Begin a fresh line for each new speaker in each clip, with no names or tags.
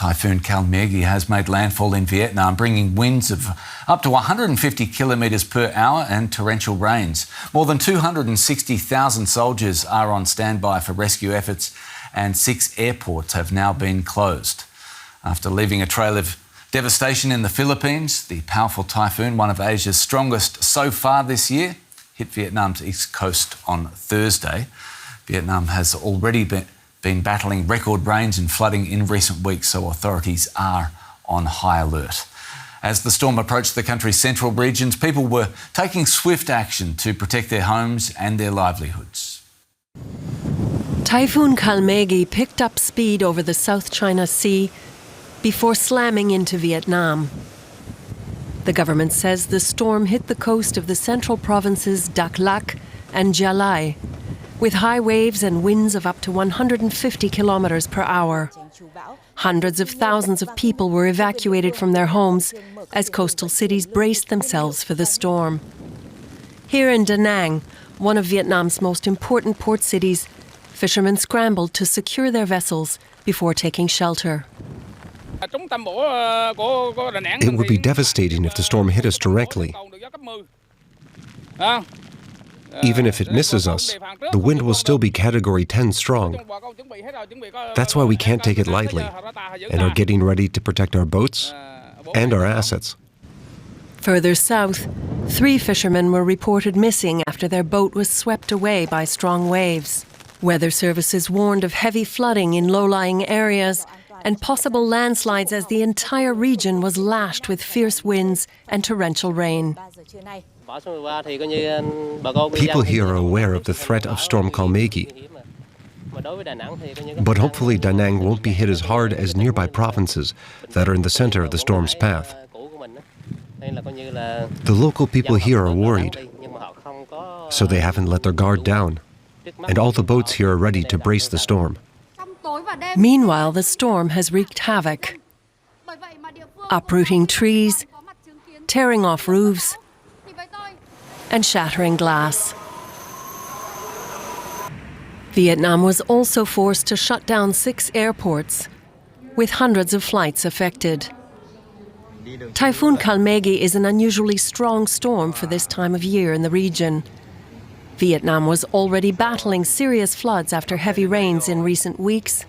Typhoon Kalmaegi has made landfall in Vietnam, bringing winds of up to 150 kilometres per hour and torrential rains. More than 260,000 soldiers are on standby for rescue efforts, and 6 airports have now been closed. After leaving a trail of devastation in the Philippines, the powerful typhoon, one of Asia's strongest so far this year, hit Vietnam's east coast on Thursday. Vietnam has already been battling record rains and flooding in recent weeks, so authorities are on high alert. As the storm approached the country's central regions, people were taking swift action to protect their homes and their livelihoods.
Typhoon Kalmaegi picked up speed over the South China Sea before slamming into Vietnam. The government says the storm hit the coast of the central provinces Dak Lak and Gia Lai, with high waves and winds of up to 150 kilometers per hour. Hundreds of thousands of people were evacuated from their homes as coastal cities braced themselves for the storm. Here in Da Nang, one of Vietnam's most important port cities, fishermen scrambled to secure their vessels before taking shelter.
It would be devastating if the storm hit us directly. Even if it misses us, the wind will still be Category 10 strong. That's why we can't take it lightly and are getting ready to protect our boats and our assets.
Further south, 3 fishermen were reported missing after their boat was swept away by strong waves. Weather services warned of heavy flooding in low-lying areas and possible landslides as the entire region was lashed with fierce winds and torrential rain.
People here are aware of the threat of Storm Kalmaegi, but hopefully Da Nang won't be hit as hard as nearby provinces that are in the center of the storm's path. The local people here are worried, so they haven't let their guard down, and all the boats here are ready to brace the storm.
Meanwhile, the storm has wreaked havoc, uprooting trees, tearing off roofs, and shattering glass. Vietnam was also forced to shut down 6 airports, with hundreds of flights affected. Typhoon Kalmaegi is an unusually strong storm for this time of year in the region. Vietnam was already battling serious floods after heavy rains in recent weeks.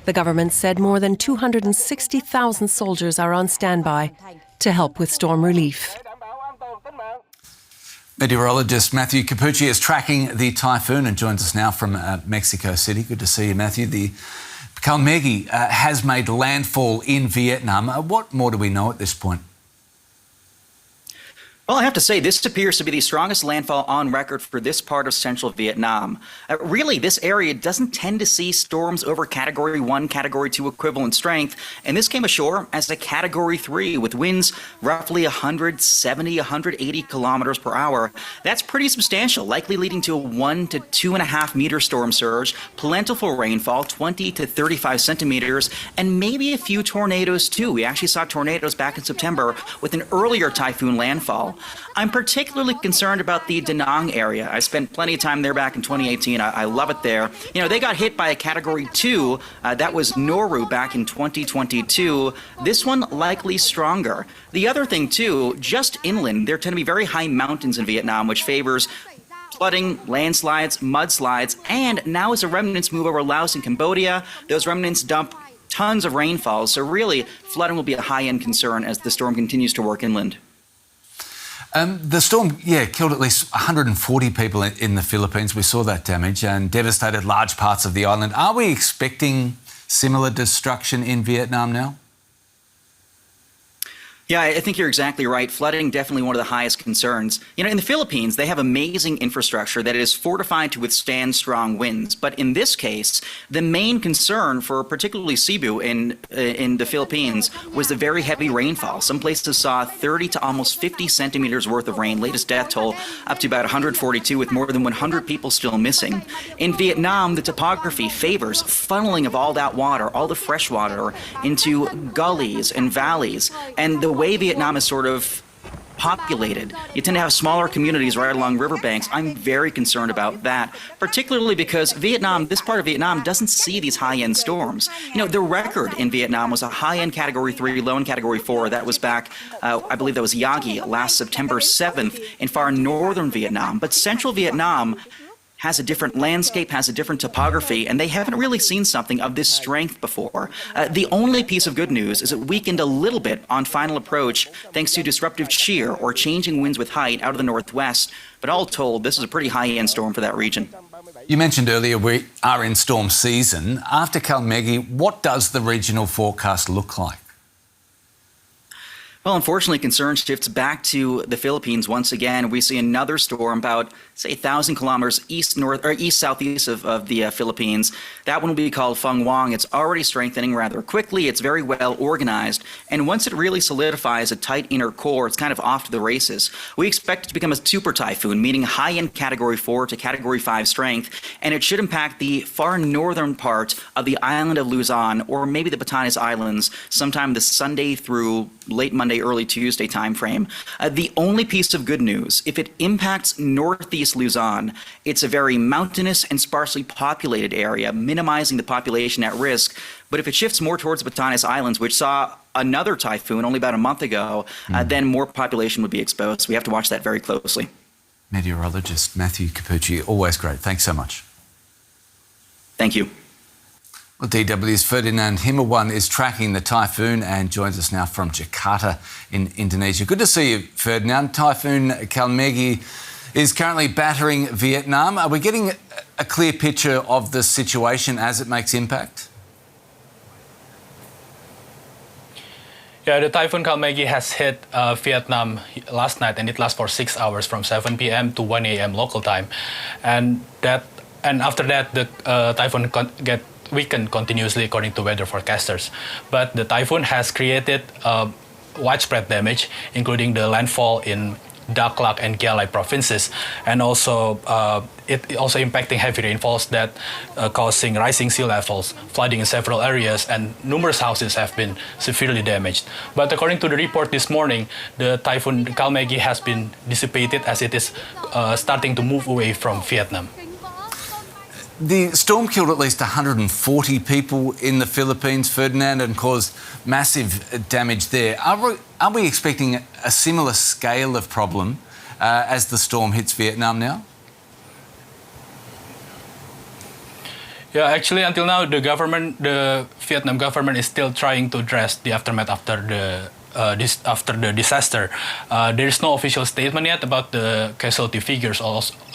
The government said more than 260,000 soldiers are on standby to help with storm relief.
Meteorologist Matthew Cappucci is tracking the typhoon and joins us now from Mexico City. Good to see you, Matthew. The Kalmaegi has made landfall in Vietnam. What more do we know at this point?
Well, I have to say, this appears to be the strongest landfall on record for this part of central Vietnam. Really, this area doesn't tend to see storms over Category 1, Category 2 equivalent strength, and this came ashore as a Category 3 with winds roughly 170, 180 kilometers per hour. That's pretty substantial, likely leading to a 1 to 2.5 meter storm surge, plentiful rainfall, 20 to 35 centimeters, and maybe a few tornadoes too. We actually saw tornadoes back in September with an earlier typhoon landfall. I'm particularly concerned about the Da Nang area. I spent plenty of time there back in 2018. I love it there. You know, they got hit by a Category 2. That was Noru back in 2022. This one likely stronger. The other thing, too, just inland, there tend to be very high mountains in Vietnam, which favors flooding, landslides, mudslides, and now as the remnants move over Laos and Cambodia, those remnants dump tons of rainfall. So really, flooding will be a high-end concern as the storm continues to work inland.
The storm, killed at least 140 people in the Philippines. We saw that damage and devastated large parts of the island. Are we expecting similar destruction in Vietnam now?
Yeah, I think you're exactly right. Flooding definitely one of the highest concerns. You know, in the Philippines, they have amazing infrastructure that is fortified to withstand strong winds. But in this case, the main concern for particularly Cebu in the Philippines was the very heavy rainfall. Some places saw 30 to almost 50 centimeters worth of rain, latest death toll up to about 142 with more than 100 people still missing. In Vietnam, the topography favors funneling of all that water, all the fresh water, into gullies and valleys. And the way Vietnam is sort of populated. You tend to have smaller communities right along riverbanks. I'm very concerned about that, particularly because this part of Vietnam doesn't see these high-end storms. The record in Vietnam was a high-end Category 3, low-end Category 4. That was back, I believe that was Yagi last September 7th in far northern Vietnam. But central Vietnam has a different landscape, has a different topography, and they haven't really seen something of this strength before. The only piece of good news is it weakened a little bit on final approach thanks to disruptive shear or changing winds with height out of the northwest. But all told, this is a pretty high-end storm for that region.
You mentioned earlier we are in storm season. After Kalmaegi, what does the regional forecast look like?
Well, unfortunately, concern shifts back to the Philippines once again. We see another storm about, say, 1,000 kilometers east-southeast of the Philippines. That one will be called Phang Wang. It's already strengthening rather quickly. It's very well organized. And once it really solidifies a tight inner core, it's kind of off to the races. We expect it to become a super typhoon, meaning high-end Category 4 to Category 5 strength. And it should impact the far northern part of the island of Luzon, or maybe the Batanes Islands, sometime this Sunday through late Monday, early Tuesday timeframe. The only piece of good news, if it impacts northeast Luzon, it's a very mountainous and sparsely populated area, minimizing the population at risk. But if it shifts more towards the Batanes Islands, which saw another typhoon only about a month ago, then more population would be exposed. We have to watch that very closely.
Meteorologist Matthew Cappucci, always great. Thanks so much.
Thank you.
Well, DW's Ferdinand Himawan is tracking the typhoon and joins us now from Jakarta in Indonesia. Good to see you, Ferdinand. Typhoon Kalmaegi is currently battering Vietnam. Are we getting a clear picture of the situation as it makes impact?
Yeah, the Typhoon Kalmaegi has hit Vietnam last night, and it lasts for 6 hours from 7 p.m. to 1 a.m. local time. And after that, the typhoon get weakened continuously according to weather forecasters. But the typhoon has created widespread damage, including the landfall in Dak Lak and Gia Lai provinces, and also it also impacting heavy rainfalls that causing rising sea levels, flooding in several areas, and numerous houses have been severely damaged. But according to the report this morning, the Typhoon Kalmaegi has been dissipated as it is starting to move away from Vietnam.
The storm killed at least 140 people in the Philippines, Ferdinand, and caused massive damage there. Are we expecting a similar scale of problem as the storm hits Vietnam now?
Yeah, actually, until now, the Vietnam government is still trying to address the aftermath after the disaster. There is no official statement yet about the casualty figures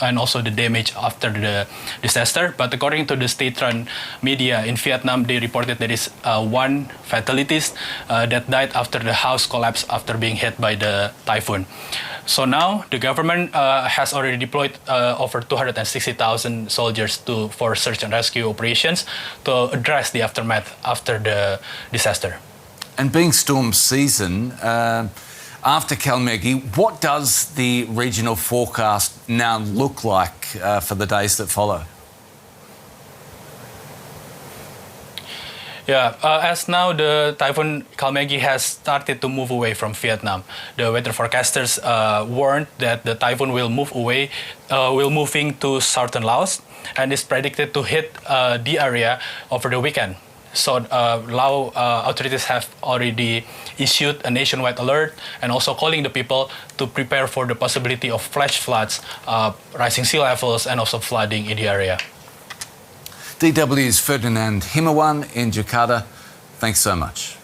and also the damage after the disaster. But according to the state-run media in Vietnam, they reported there is one fatalist that died after the house collapsed after being hit by the typhoon. So now the government has already deployed over 260,000 soldiers for search and rescue operations to address the aftermath after the disaster.
And being storm season, after Kalmaegi, what does the regional forecast now look like for the days that follow?
Yeah, as now the Typhoon Kalmaegi has started to move away from Vietnam. The weather forecasters warned that the typhoon will moving to southern Laos and is predicted to hit the area over the weekend. So Lao authorities have already issued a nationwide alert and also calling the people to prepare for the possibility of flash floods, rising sea levels, and also flooding in the area.
DW's Ferdinand Himawan in Jakarta, thanks so much.